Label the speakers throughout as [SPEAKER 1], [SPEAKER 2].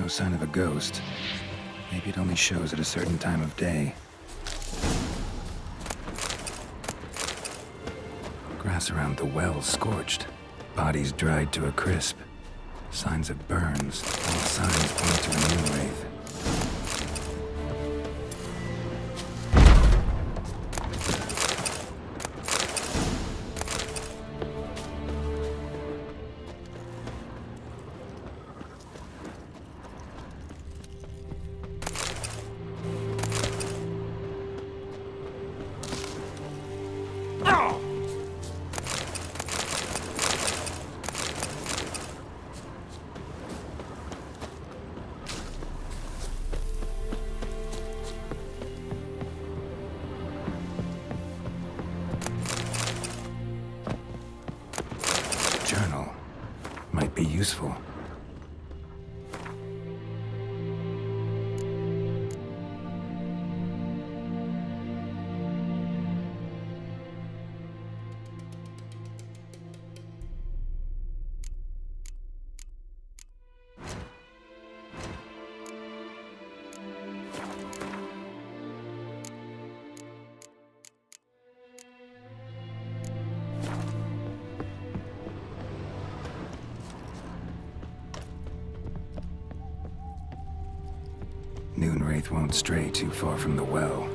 [SPEAKER 1] No sign of a ghost. Maybe it only shows at a certain time of day. Grass around the well scorched. Bodies dried to a crisp. Signs of burns. All signs point to a new wraith. Journal might be useful. Noon wraith won't stray too far from the well.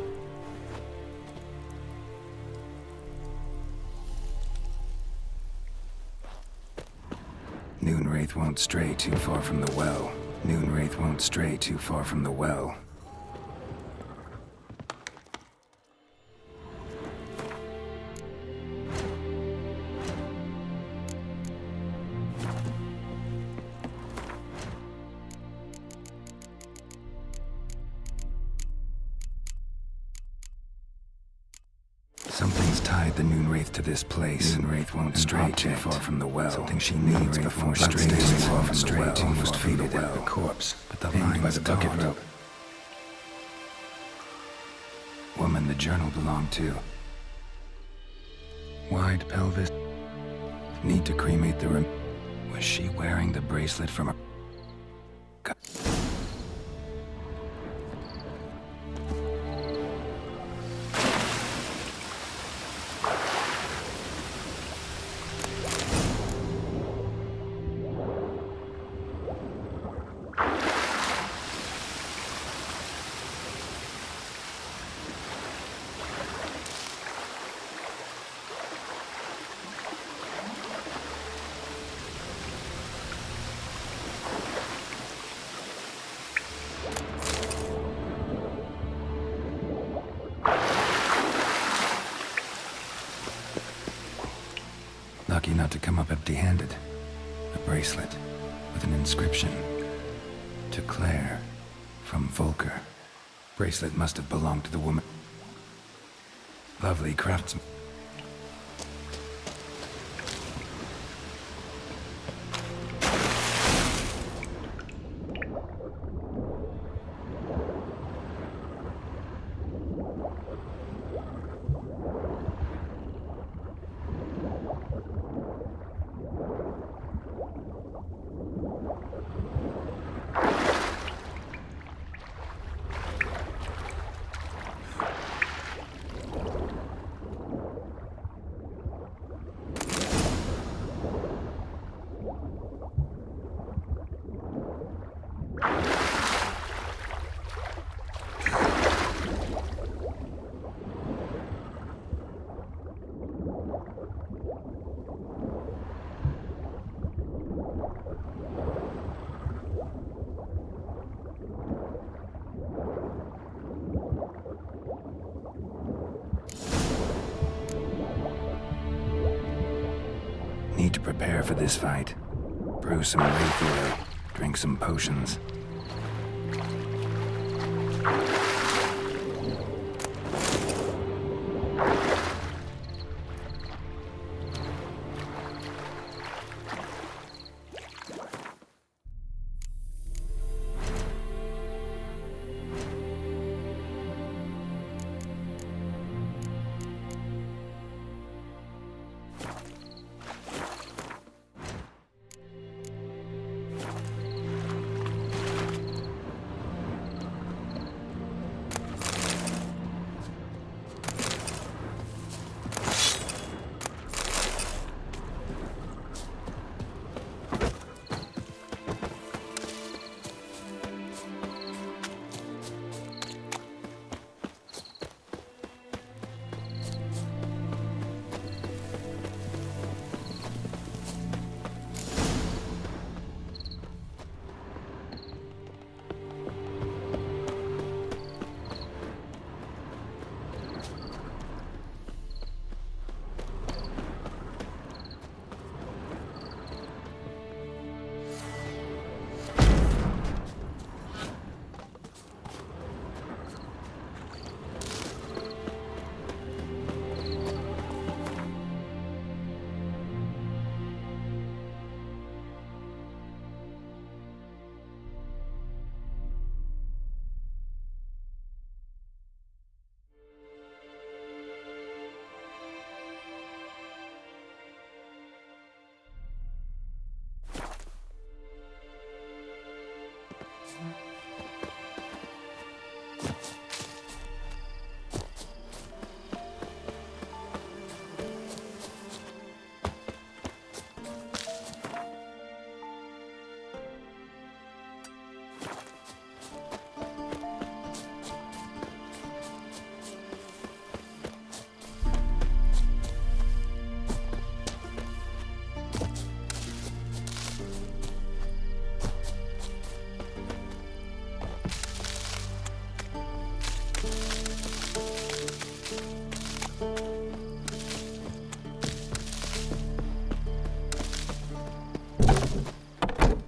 [SPEAKER 1] Noon wraith won't stray too far from the well. Noon wraith won't stray too far from the well. Something's tied the Noon wraith to this place. Noon wraith won't stray too far from the well. Something she needs before strays too far from the well. Almost faded out the corpse, but the line by the bucket rope. Woman the journal belonged to. Wide pelvis. Need to cremate the Was she wearing the bracelet from her? Lucky not to come up empty-handed. A bracelet with an inscription. To Claire, from Volker. Bracelet must have belonged to the woman. Lovely craftsman. Need to prepare for this fight. Brew some wraith oil, drink some potions.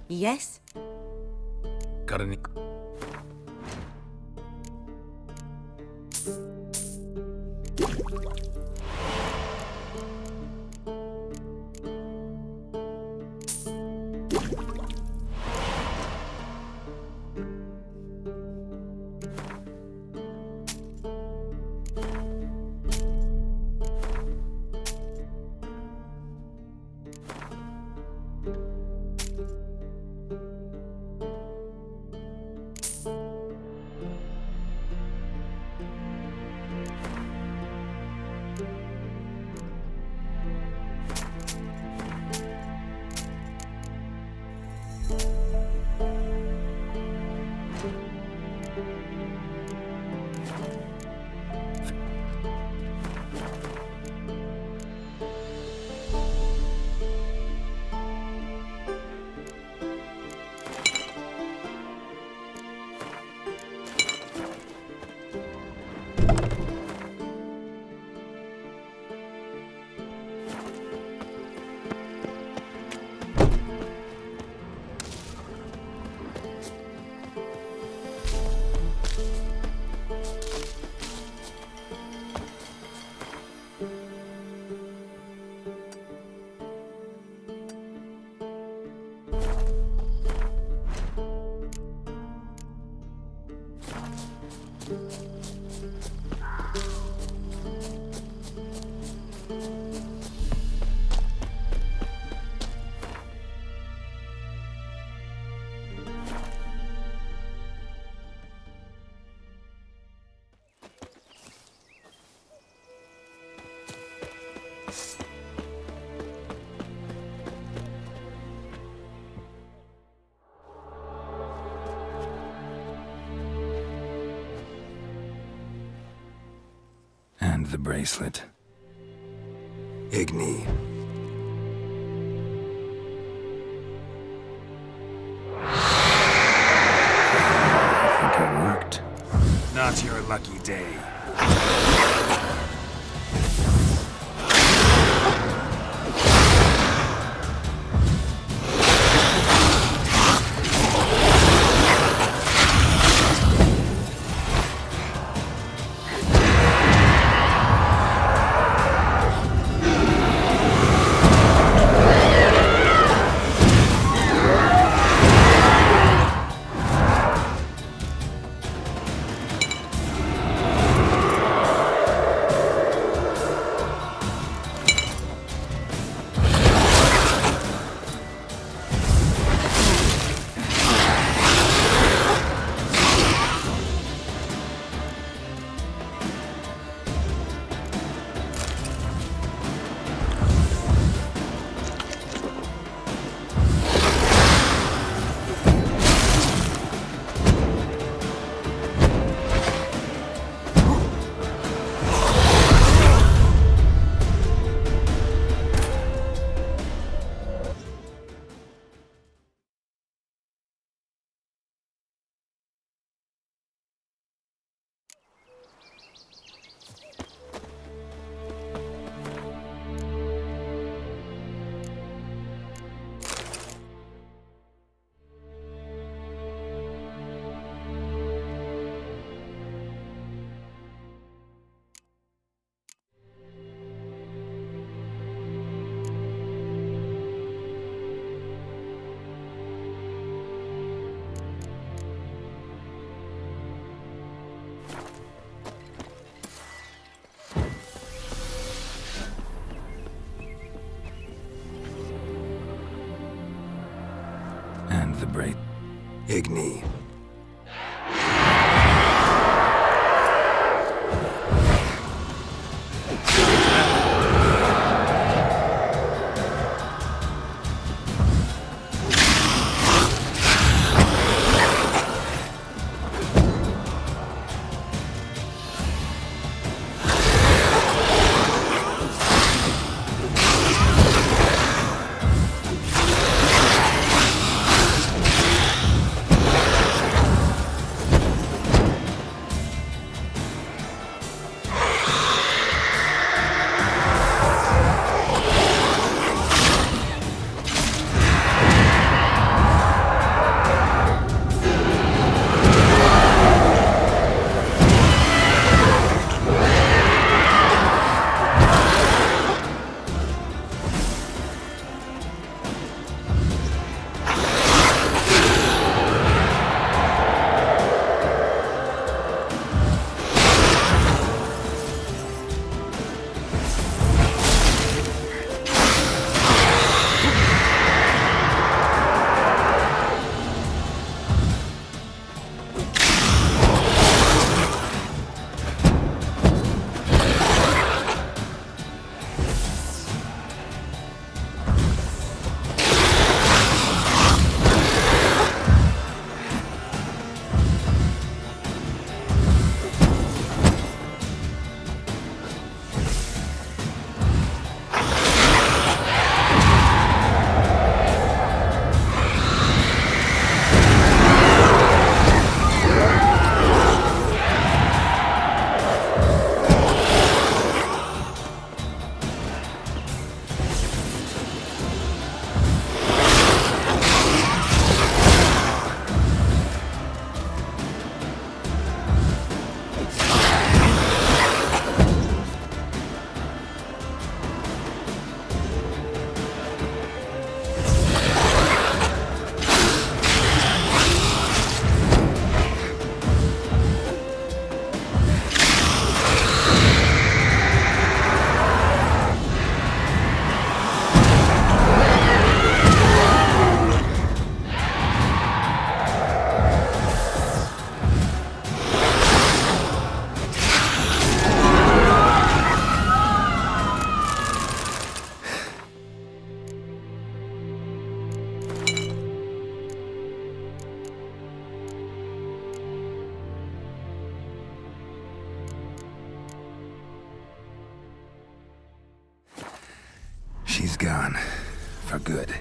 [SPEAKER 2] Yes?
[SPEAKER 1] Got any... And the bracelet. Igni. I think it worked. Not your lucky day. And the bracelet. Igni. gone. For good.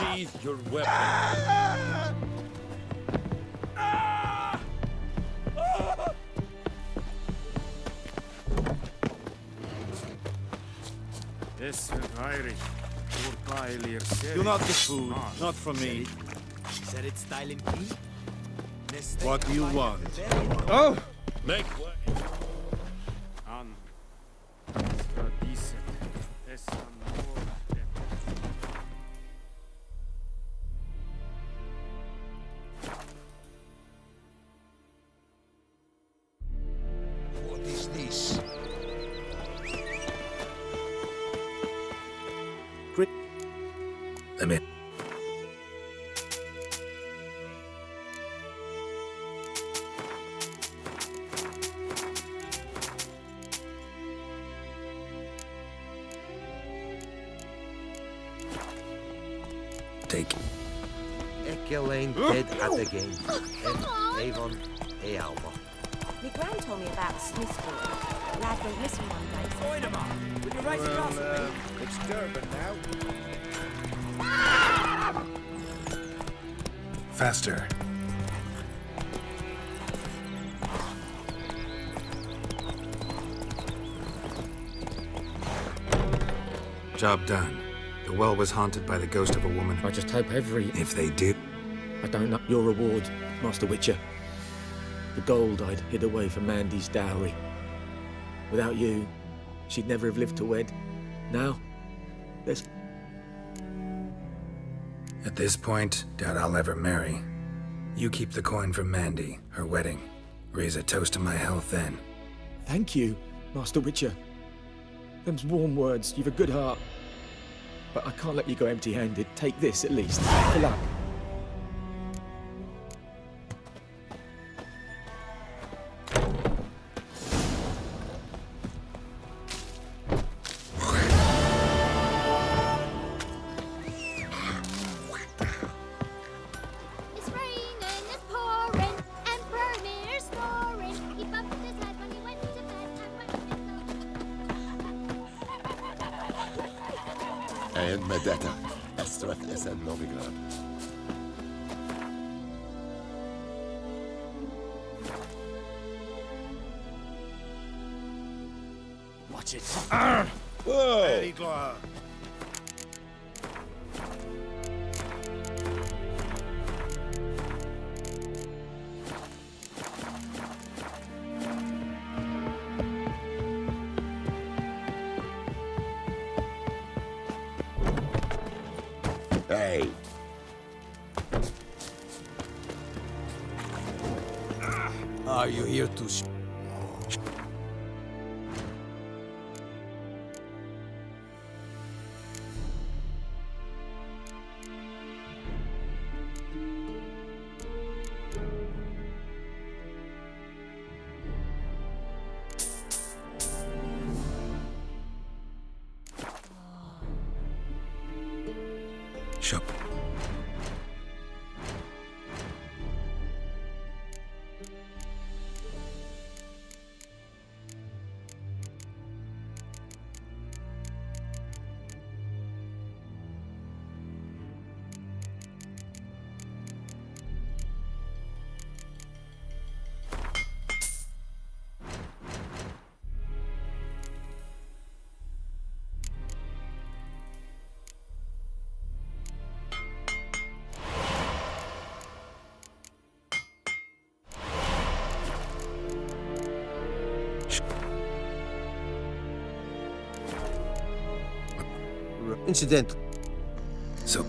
[SPEAKER 2] Sheath your weapon.
[SPEAKER 3] Do not get food, not from me. What do you want?
[SPEAKER 2] Oh! Make way.
[SPEAKER 3] What is this?
[SPEAKER 1] I'm in. Take.
[SPEAKER 4] Ekelaine dead at the game. Avon e Alma.
[SPEAKER 5] My gran told me about Smithfield. Lad went missing one day.
[SPEAKER 2] Point him up. Would you raise a glass of me?
[SPEAKER 3] It's Durban now.
[SPEAKER 1] Faster. Job done. The well was haunted by the ghost of a woman.
[SPEAKER 6] I just hope
[SPEAKER 1] If they did,
[SPEAKER 6] I don't know your reward, Master Witcher. The gold I'd hid away for Mandy's dowry. Without you, she'd never have lived to wed. Now, there's...
[SPEAKER 1] at this point, doubt I'll ever marry. You keep the coin from Mandy, her wedding. Raise a toast to my health then.
[SPEAKER 6] Thank you, Master Witcher. Them's warm words, you've a good heart. But I can't let you go empty-handed. Take this, at least, for luck.
[SPEAKER 7] It's raining, it's pouring, and Vermeer's snoring. He bumped his head when he went to bed and went
[SPEAKER 8] En med detta, Estrat SN Novigrad.
[SPEAKER 2] Watch it.
[SPEAKER 3] Very glad.
[SPEAKER 8] Hey,
[SPEAKER 2] Are you here to
[SPEAKER 1] Shop.
[SPEAKER 4] Incident.
[SPEAKER 1] So,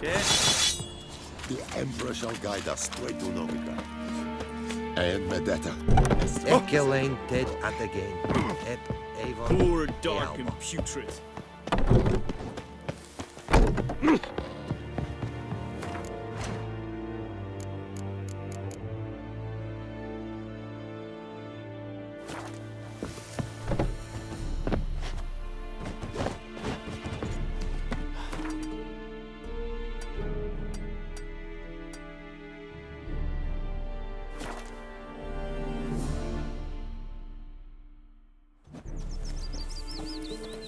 [SPEAKER 8] The Emperor shall guide us straight to Novigrad. And Medetta.
[SPEAKER 4] Ekelain dead at the game. Et Avon.
[SPEAKER 2] Poor, dark,
[SPEAKER 4] Alba.
[SPEAKER 2] and putrid.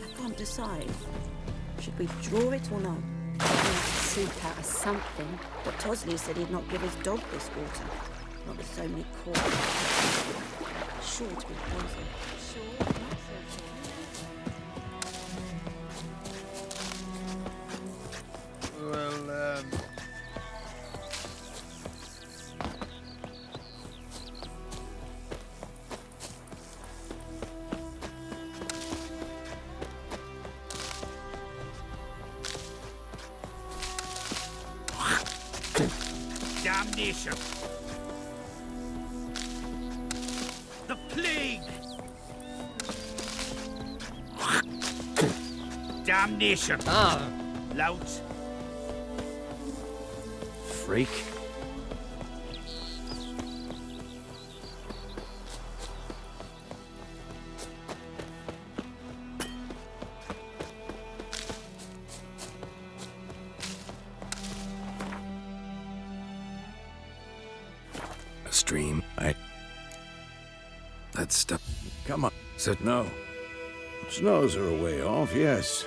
[SPEAKER 5] I can't decide. Should we draw it or not? I need to seek out something, but Tosley said he'd not give his dog this water. Not with so many corks. Sure to be poison.
[SPEAKER 7] Sure, not so sure.
[SPEAKER 3] Well,
[SPEAKER 2] Damnation! The plague! Damnation! Lout!
[SPEAKER 6] Freak.
[SPEAKER 1] A stream. That stuff.
[SPEAKER 3] come on.
[SPEAKER 1] So,
[SPEAKER 3] No. Snows are a way off, yes.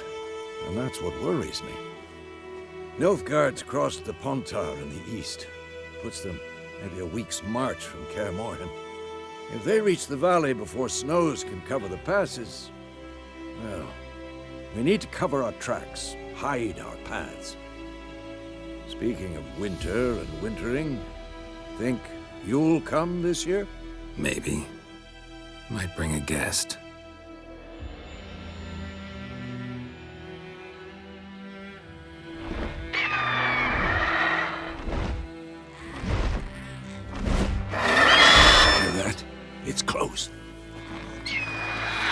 [SPEAKER 3] And that's what worries me. Nilfgaard's crossed the Pontar in the east. Puts them maybe a week's march from Kaer Morhen. If they reach the valley before snows can cover the passes, well, we need to cover our tracks, hide our paths. Speaking of winter and wintering, think you'll come this year?
[SPEAKER 1] maybe. Might bring a guest. Hear that? It's close.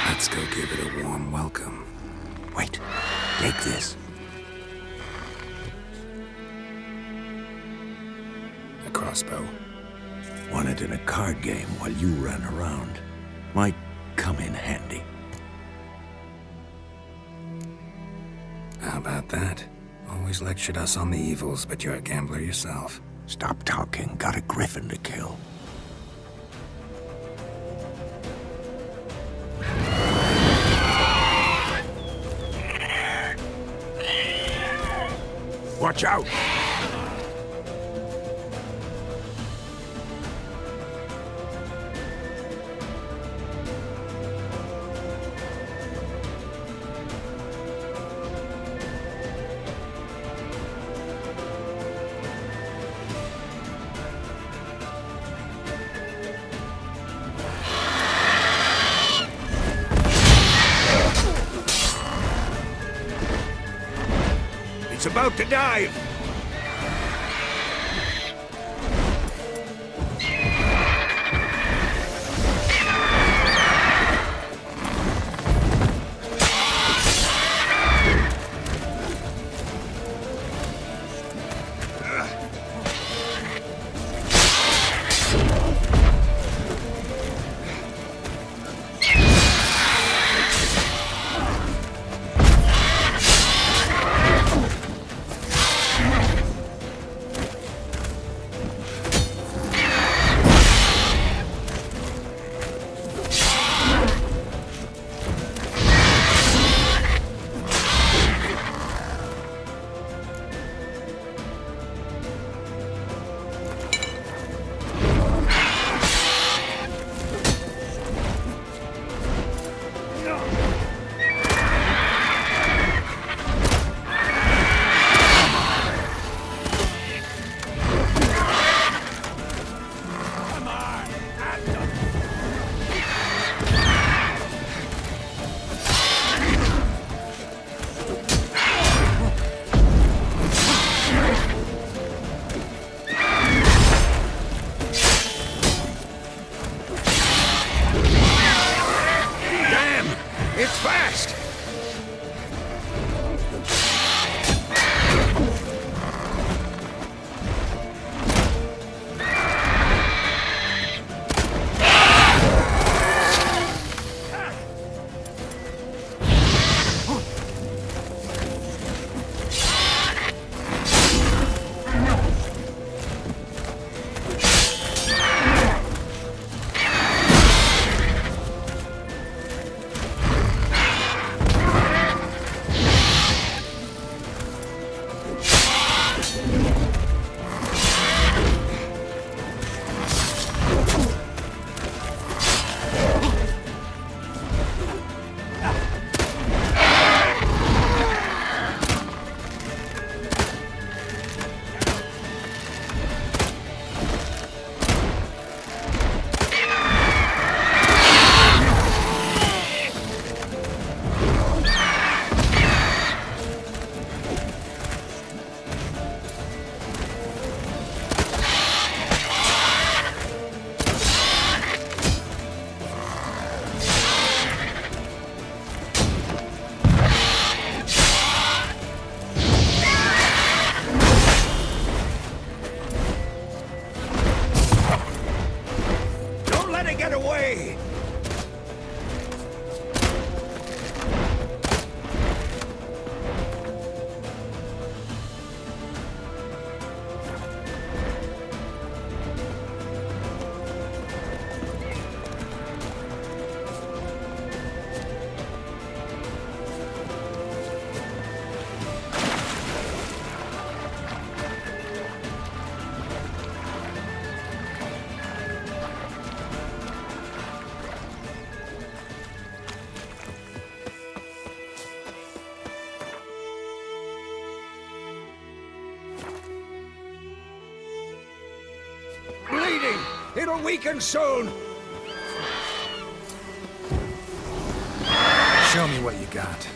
[SPEAKER 1] Let's go give it a warm welcome. Wait, take this. A crossbow.
[SPEAKER 3] Won it in a card game while you ran around. Might come in handy.
[SPEAKER 1] How about that? Always lectured us on the evils, but you're a gambler yourself.
[SPEAKER 3] Stop talking. Got a griffin to kill. Watch out! It's about to dive! It'll weaken soon!
[SPEAKER 1] Show me what you got.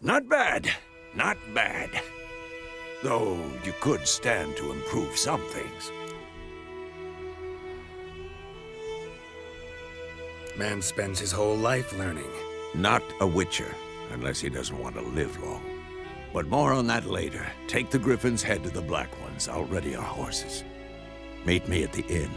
[SPEAKER 3] Not bad. Not bad. Though you could stand to improve some things.
[SPEAKER 1] Man spends his whole life learning.
[SPEAKER 3] Not a witcher, unless he doesn't want to live long. But more on that later. Take the Griffin's head to the Black Ones. I'll ready our horses. Meet me at the inn.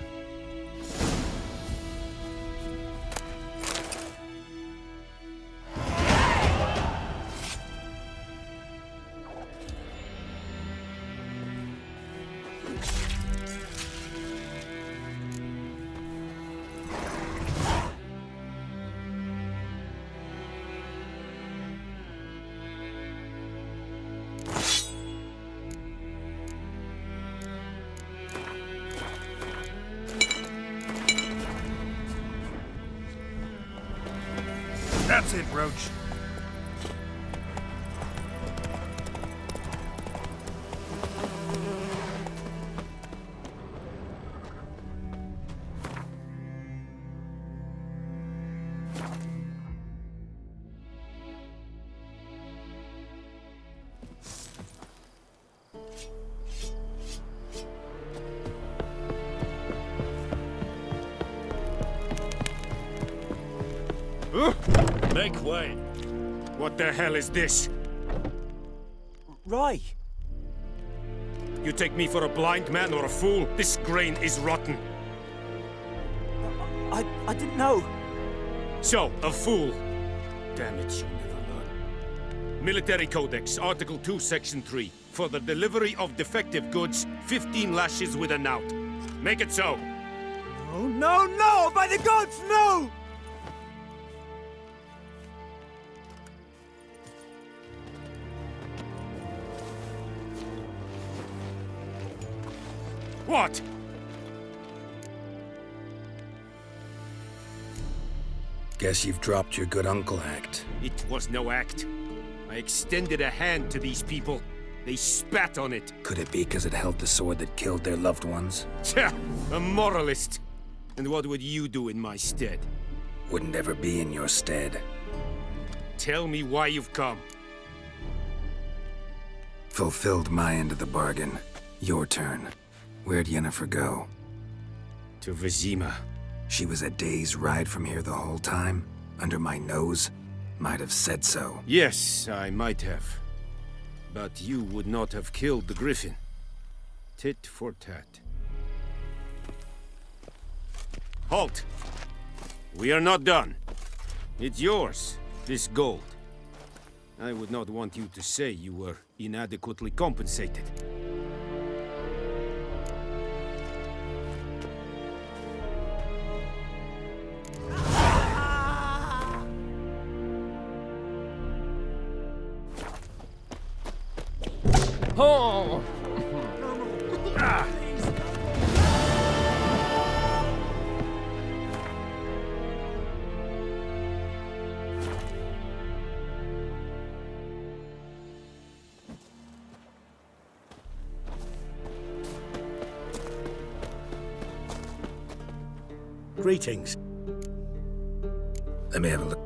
[SPEAKER 2] That's it, Roach. Make way. What the hell is this?
[SPEAKER 6] Rye!
[SPEAKER 2] You take me for a blind man or a fool? This grain is rotten.
[SPEAKER 6] I didn't know.
[SPEAKER 2] So, a fool. Damn it, you'll never learn. Military Codex, Article 2, Section 3. For the delivery of defective goods, 15 lashes with a knout. Make it so.
[SPEAKER 6] Oh, no, no! By the gods, no!
[SPEAKER 2] What?
[SPEAKER 1] Guess you've dropped your good uncle act.
[SPEAKER 2] It was no act. I extended a hand to these people. They spat on it.
[SPEAKER 1] Could it be because it held the sword that killed their loved ones?
[SPEAKER 2] Tja, a moralist. And what would you do in my stead?
[SPEAKER 1] Wouldn't ever be in your stead.
[SPEAKER 2] Tell me why you've come.
[SPEAKER 1] Fulfilled my end of the bargain. Your turn. Where'd Yennefer go?
[SPEAKER 2] To Vizima.
[SPEAKER 1] She was a day's ride from here the whole time? Under my nose? Might have said so.
[SPEAKER 2] Yes, I might have. But you would not have killed the Griffin. Tit for tat. Halt! We are not done. It's yours, this gold. I would not want you to say you were inadequately compensated.
[SPEAKER 6] Oh!
[SPEAKER 9] Greetings.
[SPEAKER 1] Let me have a look.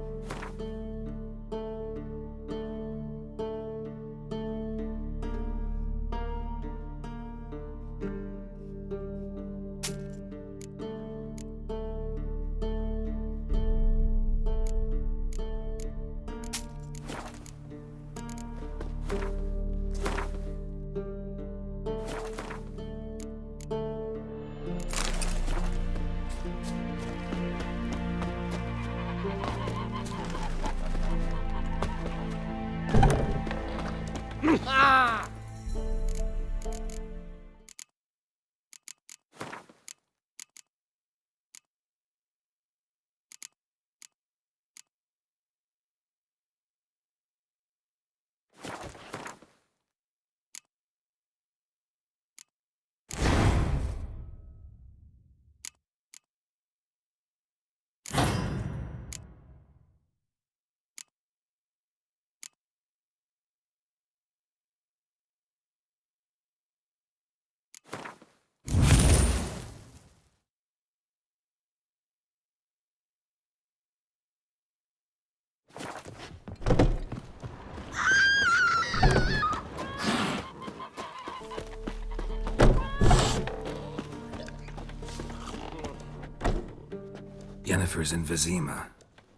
[SPEAKER 1] Yennefer's in Vizima.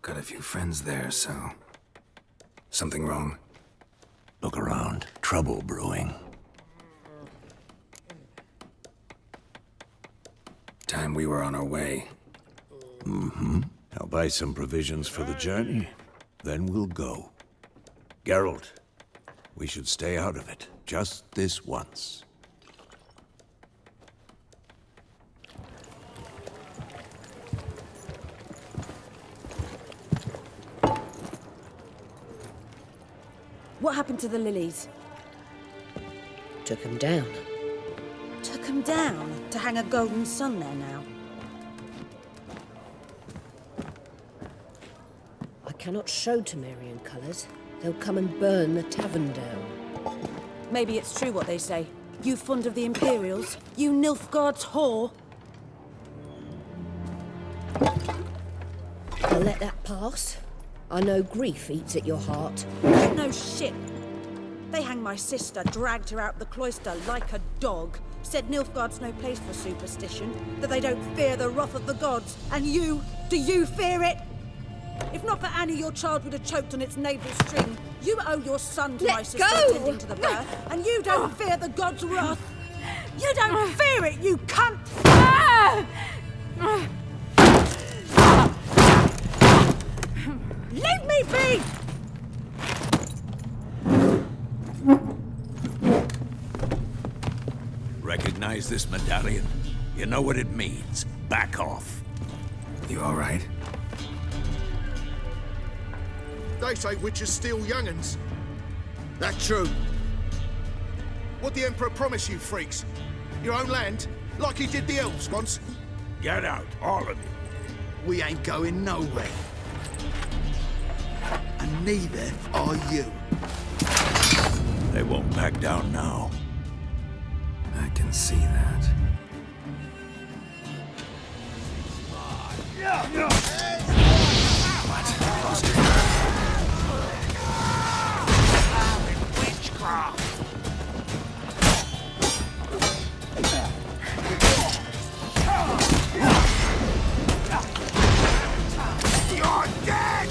[SPEAKER 1] Got a few friends there, so... Something wrong?
[SPEAKER 3] Look around. Trouble brewing.
[SPEAKER 1] Time we were on our way.
[SPEAKER 3] I'll buy some provisions for the journey. Then we'll go. Geralt, we should stay out of it. Just this once.
[SPEAKER 5] What happened to the lilies?
[SPEAKER 10] Took him down.
[SPEAKER 5] Took them down to hang a golden sun there now.
[SPEAKER 10] I cannot show Temerian colours. They'll come and burn the tavern down.
[SPEAKER 5] Maybe it's true what they say. You fond of the Imperials? You Nilfgaard's whore?
[SPEAKER 10] I'll let that pass. I know grief eats at your heart.
[SPEAKER 5] No shit. They hanged my sister, dragged her out the cloister like a dog. Said Nilfgaard's no place for superstition, that they don't fear the wrath of the gods. And you, do you fear it? If not for Annie, your child would have choked on its navel string. You owe your son to my sister attending to the birth, and you don't fear the gods' wrath. You don't fear it, you cunt! Leave me be!
[SPEAKER 3] Recognize this medallion? You know what it means. Back off.
[SPEAKER 1] You all right?
[SPEAKER 11] They say witches steal young'uns. That true. What'd the Emperor promise you, freaks? Your own land? Like he did the elves once?
[SPEAKER 3] Get out, all of you.
[SPEAKER 11] We ain't going nowhere. And neither are you.
[SPEAKER 3] They won't back down now.
[SPEAKER 1] I can see that. What? Lost her?
[SPEAKER 11] Witchcraft! You're dead!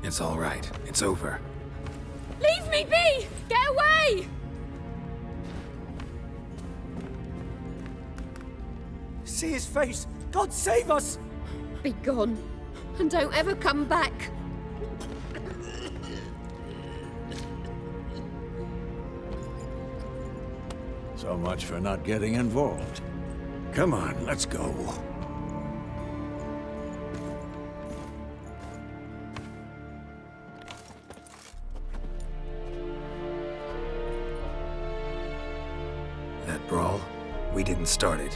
[SPEAKER 1] It's all right. It's over.
[SPEAKER 7] Leave me be! Get away!
[SPEAKER 6] See his face! God save us!
[SPEAKER 10] Be gone, and don't ever come back.
[SPEAKER 3] So much for not getting involved. Come on, let's go.
[SPEAKER 1] That brawl, we didn't start it.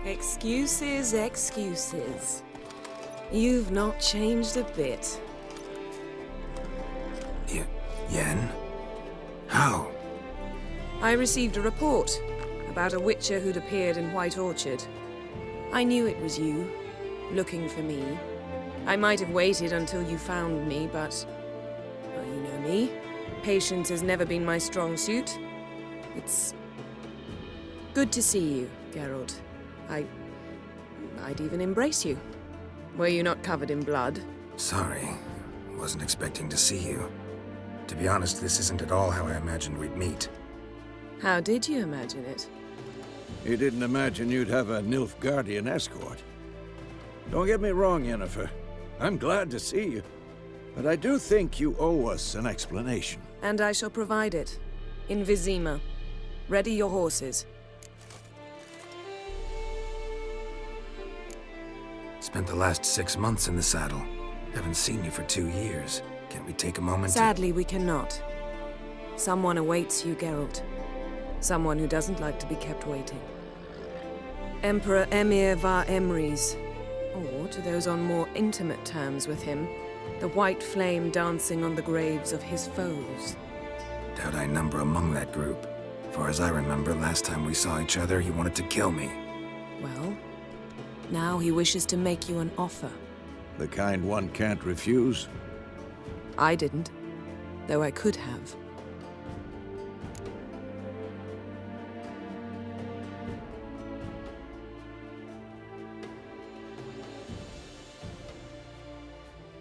[SPEAKER 9] Excuses, excuses. You've not changed a bit.
[SPEAKER 1] Yen? How?
[SPEAKER 9] I received a report about a witcher who'd appeared in White Orchard. I knew it was you, looking for me. I might have waited until you found me, but... well, you know me. Patience has never been my strong suit. It's... good to see you, Geralt. I'd even embrace you. Were you not covered in blood?
[SPEAKER 1] Sorry. Wasn't expecting to see you. To be honest, this isn't at all how I imagined we'd meet.
[SPEAKER 9] How did you imagine it?
[SPEAKER 3] You didn't imagine you'd have a Nilfgaardian escort. Don't get me wrong, Yennefer. I'm glad to see you. But I do think you owe us an explanation.
[SPEAKER 9] And I shall provide it. In Vizima. Ready your horses.
[SPEAKER 1] Spent the last 6 months in the saddle. Haven't seen you for 2 years. Can't we take a moment
[SPEAKER 9] Sadly, we cannot. Someone awaits you, Geralt. Someone who doesn't like to be kept waiting. Emperor Emir var Emrys. Or, to those on more intimate terms with him, the white flame dancing on the graves of his foes.
[SPEAKER 1] Doubt I number among that group. Far as I remember, last time we saw each other, he wanted to kill me.
[SPEAKER 9] Well, now he wishes to make you an offer.
[SPEAKER 3] The kind one can't refuse?
[SPEAKER 9] I didn't, though I could have.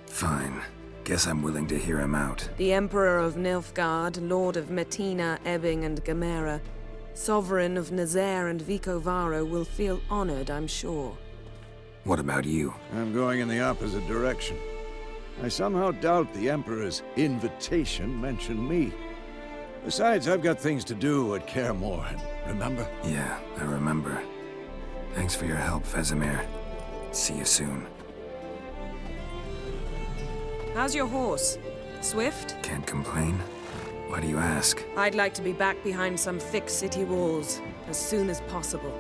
[SPEAKER 1] Fine. Guess I'm willing to hear him out.
[SPEAKER 9] The Emperor of Nilfgaard, Lord of Metina, Ebbing, and Gamera, Sovereign of Nazaire and Vicovaro will feel honored, I'm sure.
[SPEAKER 1] What about you?
[SPEAKER 3] I'm going in the opposite direction. I somehow doubt the Emperor's invitation mentioned me. Besides, I've got things to do at Kaer Morhen, remember?
[SPEAKER 1] Yeah, I remember. Thanks for your help, Vesemir. See you soon.
[SPEAKER 9] How's your horse? Swift?
[SPEAKER 1] Can't complain. Why do you ask?
[SPEAKER 9] I'd like to be back behind some thick city walls as soon as possible.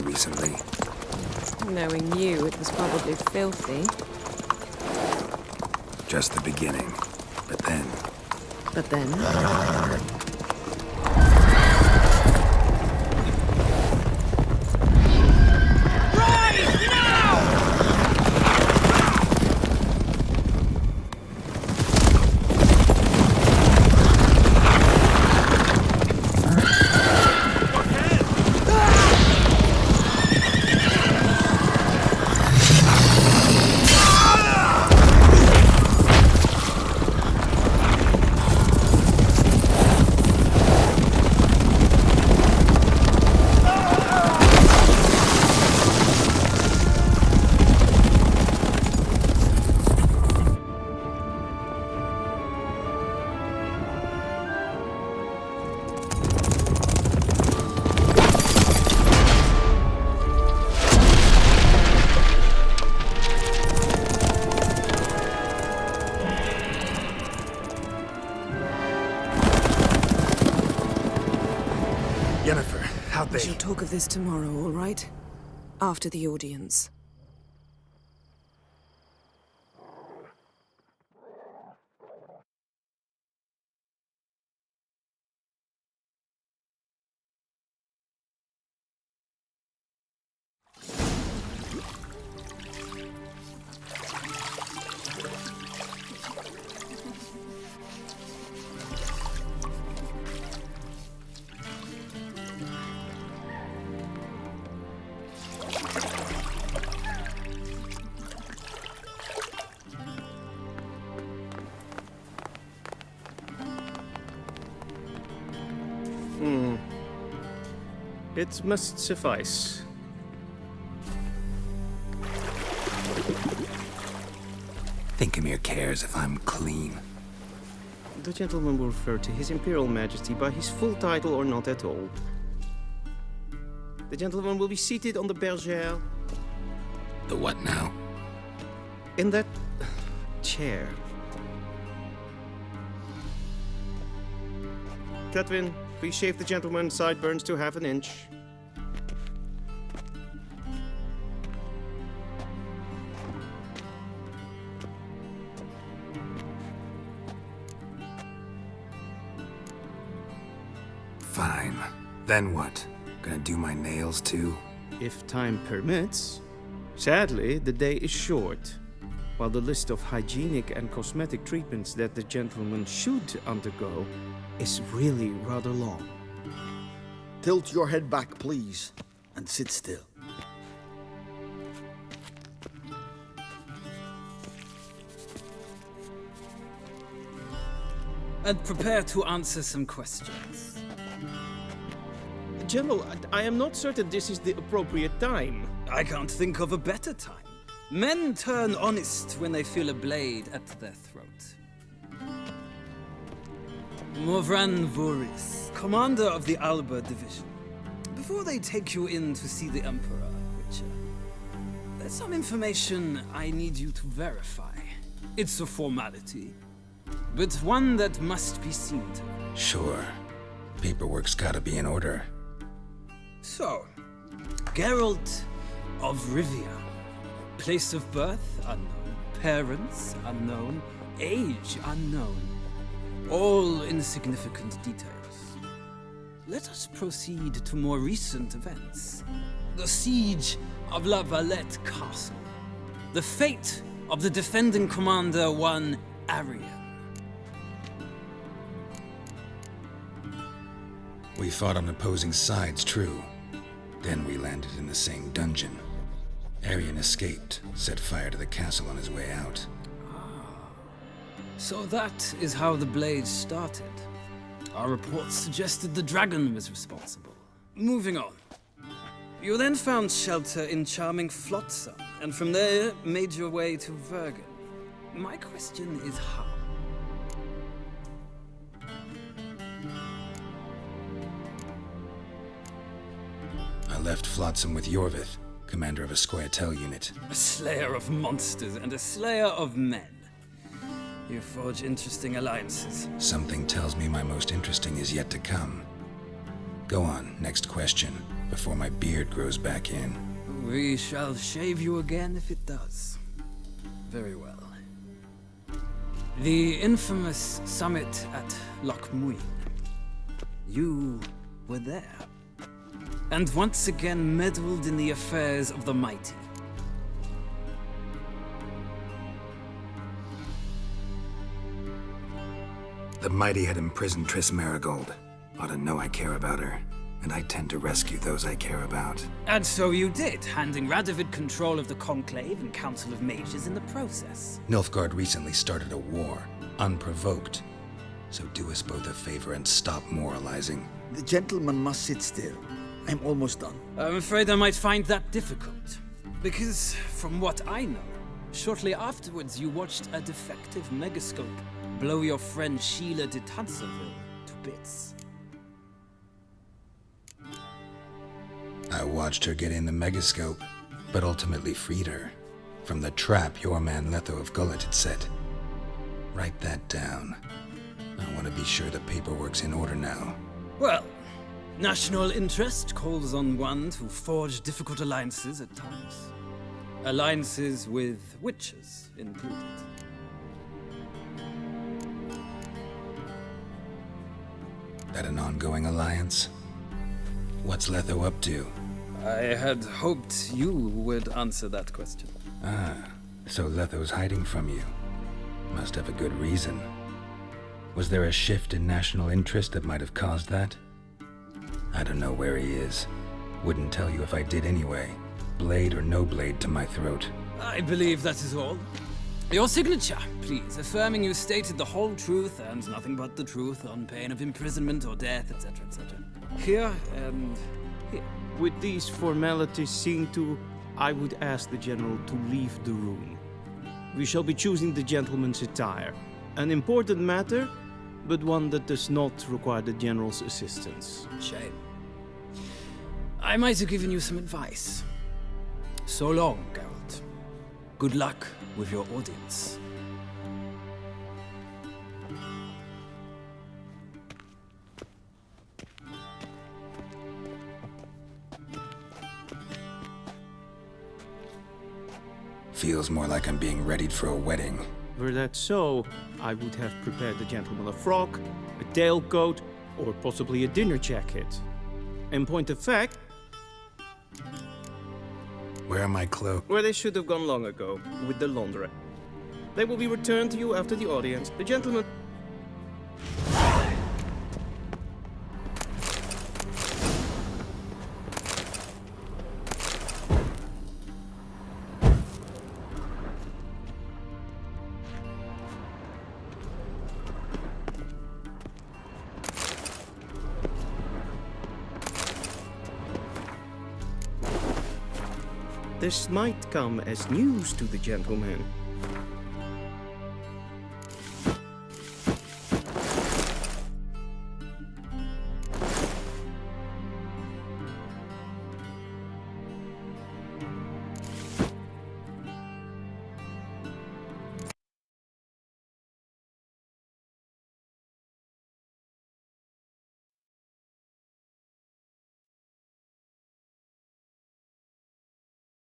[SPEAKER 1] Recently.
[SPEAKER 9] Knowing you, it was probably filthy.
[SPEAKER 1] Just the beginning. But then...
[SPEAKER 9] But then? talk of this tomorrow, all right? After the audience.
[SPEAKER 12] It must suffice.
[SPEAKER 1] Thinkamere cares if I'm clean.
[SPEAKER 12] The gentleman will refer to His Imperial Majesty by his full title or not at all. The gentleman will be seated on the bergère.
[SPEAKER 1] The what now?
[SPEAKER 12] In that chair. Catwin, please shave the gentleman's sideburns to half an inch.
[SPEAKER 1] Fine. Then what? Gonna do my nails too?
[SPEAKER 12] If time permits. Sadly, the day is short, while the list of hygienic and cosmetic treatments that the gentleman should undergo is really rather long.
[SPEAKER 13] Tilt your head back, please, and sit still.
[SPEAKER 14] And prepare to answer some questions.
[SPEAKER 12] General, I am not certain this is the appropriate time.
[SPEAKER 14] I can't think of a better time. Men turn honest when they feel a blade at their throat. Morvran Voris, commander of the Alba Division. Before they take you in to see the Emperor, Witcher, there's some information I need you to verify. It's a formality, but one that must be seen to.
[SPEAKER 1] Sure. Paperwork's gotta be in order.
[SPEAKER 14] So, Geralt of Rivia. Place of birth unknown. Parents unknown. Age unknown. All insignificant details. Let us proceed to more recent events. The siege of La Valette Castle. The fate of the defending commander, one Arian.
[SPEAKER 1] We fought on opposing sides, true. Then we landed in the same dungeon. Arian escaped, set fire to the castle on his way out.
[SPEAKER 14] So that is how the Blade started. Our reports suggested the dragon was responsible. Moving on. You then found shelter in charming Flotsam, and from there made your way to Vergen. My question is how?
[SPEAKER 1] I left Flotsam with Yorvith, commander of a Squaretel unit.
[SPEAKER 14] A slayer of monsters and a slayer of men. You forge interesting alliances.
[SPEAKER 1] Something tells me my most interesting is yet to come. Go on, next question, before my beard grows back in.
[SPEAKER 14] We shall shave you again if it does. Very well. The infamous summit at Loch Muin. You were there. And once again meddled in the affairs of the mighty.
[SPEAKER 1] The mighty had imprisoned Triss Marigold. Ought to know I care about her, and I tend to rescue those I care about.
[SPEAKER 14] And so you did, handing Radovid control of the Conclave and Council of Mages in the process.
[SPEAKER 1] Nilfgaard recently started a war, unprovoked. So do us both a favor and stop moralizing.
[SPEAKER 13] The gentleman must sit still. I'm almost done.
[SPEAKER 14] I'm afraid I might find that difficult. Because, from what I know, shortly afterwards you watched a defective megascope blow your friend Sheila de Tanserville to bits.
[SPEAKER 1] I watched her get in the megascope, but ultimately freed her from the trap your man Letho of Gullet had set. Write that down. I want to be sure the paperwork's in order now.
[SPEAKER 14] Well, National interest calls on one to forge difficult alliances at times. Alliances with witches included.
[SPEAKER 1] That an ongoing alliance? What's Letho up to?
[SPEAKER 14] I had hoped you would answer that question.
[SPEAKER 1] Ah, so Letho's hiding from you. Must have a good reason. Was there a shift in national interest that might have caused that? I don't know where he is. Wouldn't tell you if I did anyway. Blade or no blade to my throat.
[SPEAKER 14] I believe that is all. Your signature, please, affirming you stated the whole truth and nothing but the truth on pain of imprisonment or death, etc., etc. Here and here.
[SPEAKER 12] With these formalities seen to, I would ask the General to leave the room. We shall be choosing the gentleman's attire. An important matter, but one that does not require the General's assistance.
[SPEAKER 14] Shame. I might have given you some advice. So long, Geralt. Good luck with your audience.
[SPEAKER 1] Feels more like I'm being readied for a wedding.
[SPEAKER 12] Were that so, I would have prepared the gentleman a frock, a tailcoat, or possibly a dinner jacket. In point of fact,
[SPEAKER 1] where are my clothes?
[SPEAKER 12] Where they should have gone long ago, with the laundrette. They will be returned to you after the audience. The gentleman... This might come as news to the gentleman.